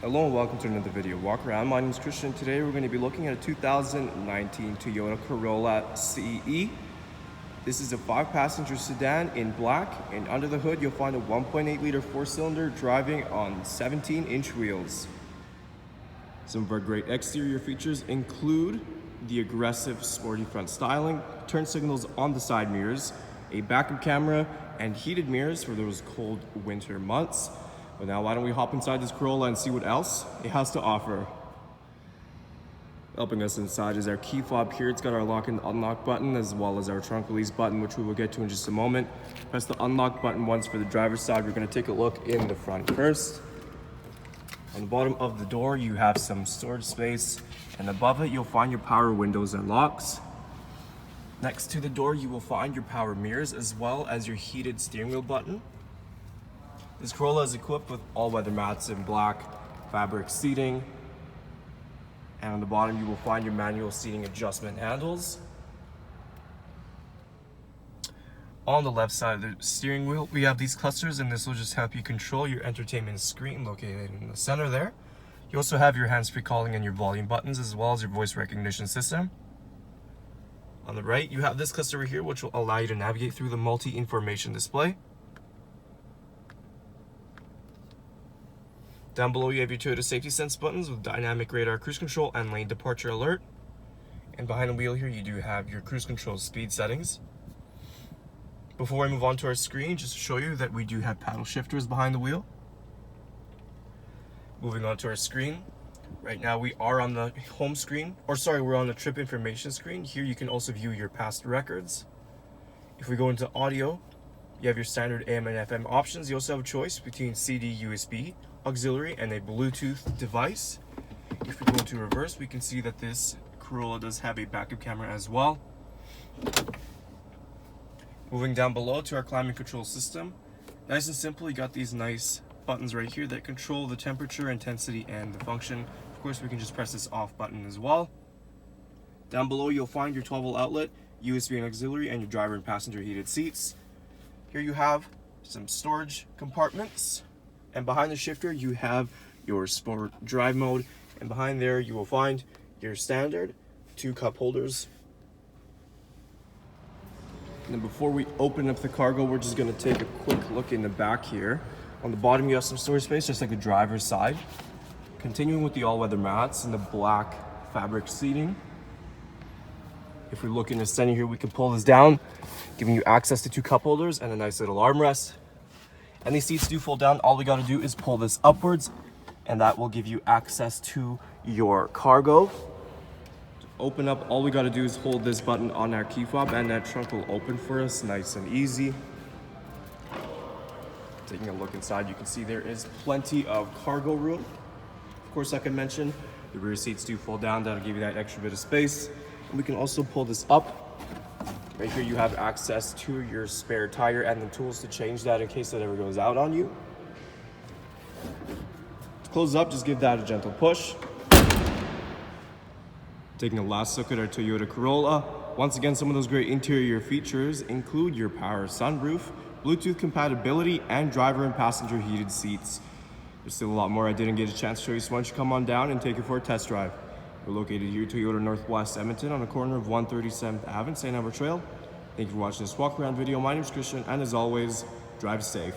Hello and welcome to another video walk around. My name is Christian. Today we're going to be looking at a 2019 Toyota Corolla CE. This is a 5-passenger sedan in black, and under the hood you'll find a 1.8 liter 4-cylinder driving on 17-inch wheels. Some of our great exterior features include the aggressive sporty front styling, turn signals on the side mirrors, a backup camera, and heated mirrors for those cold winter months. But now why don't we hop inside this Corolla and see what else it has to offer. Helping us inside is our key fob here. It's got our lock and unlock button as well as our trunk release button, which we will get to in just a moment. Press the unlock button once for the driver's side. We're going to take a look in the front first. On the bottom of the door you have some storage space, and above it you'll find your power windows and locks. Next to the door you will find your power mirrors as well as your heated steering wheel button. This Corolla is equipped with all-weather mats in black, fabric seating, and on the bottom you will find your manual seating adjustment handles. On the left side of the steering wheel we have these clusters, and this will just help you control your entertainment screen located in the center there. You also have your hands-free calling and your volume buttons as well as your voice recognition system. On the right you have this cluster over here, which will allow you to navigate through the multi-information display. Down below you have your Toyota safety sense buttons with dynamic radar cruise control and lane departure alert. And behind the wheel here you do have your cruise control speed settings. Before I move on to our screen, just to show you that we do have paddle shifters behind the wheel. Moving on to our screen. Right now we are on the home screen, we're on the trip information screen. Here you can also view your past records. If we go into audio, you have your standard AM and FM options. You also have a choice between CD, USB, auxiliary, and a Bluetooth device. If we go into reverse, we can see that this Corolla does have a backup camera as well. Moving down below to our climate control system. Nice and simple, you got these nice buttons right here that control the temperature, intensity, and the function. Of course, we can just press this off button as well. Down below, you'll find your 12-volt outlet, USB and auxiliary, and your driver and passenger heated seats. Here you have some storage compartments. And behind the shifter you have your sport drive mode, and behind there you will find your standard 2 cup holders. And then before we open up the cargo, we're just going to take a quick look in the back here. On the bottom you have some storage space just like the driver's side. Continuing with the all-weather mats and the black fabric seating. If we look in the center here, we can pull this down, giving you access to 2 cup holders and a nice little armrest. And these seats do fold down. All we got to do is pull this upwards, and that will give you access to your cargo. To open up, all we got to do is hold this button on our key fob, and that trunk will open for us nice and easy. Taking a look inside, you can see there is plenty of cargo room. Of course, like I mentioned, the rear seats do fold down. That'll give you that extra bit of space. And we can also pull this up. Right here you have access to your spare tire and the tools to change that in case it ever goes out on you. To close up, just give that a gentle push. Taking a last look at our Toyota Corolla. Once again, some of those great interior features include your power sunroof, Bluetooth compatibility, and driver and passenger heated seats. There's still a lot more I didn't get a chance to show you, so why don't you come on down and take it for a test drive. We're located here at Toyota Northwest Edmonton on the corner of 137th Ave, St.Albert Trail. Thank you for watching this walk around video. My name is Christian, and as always, drive safe.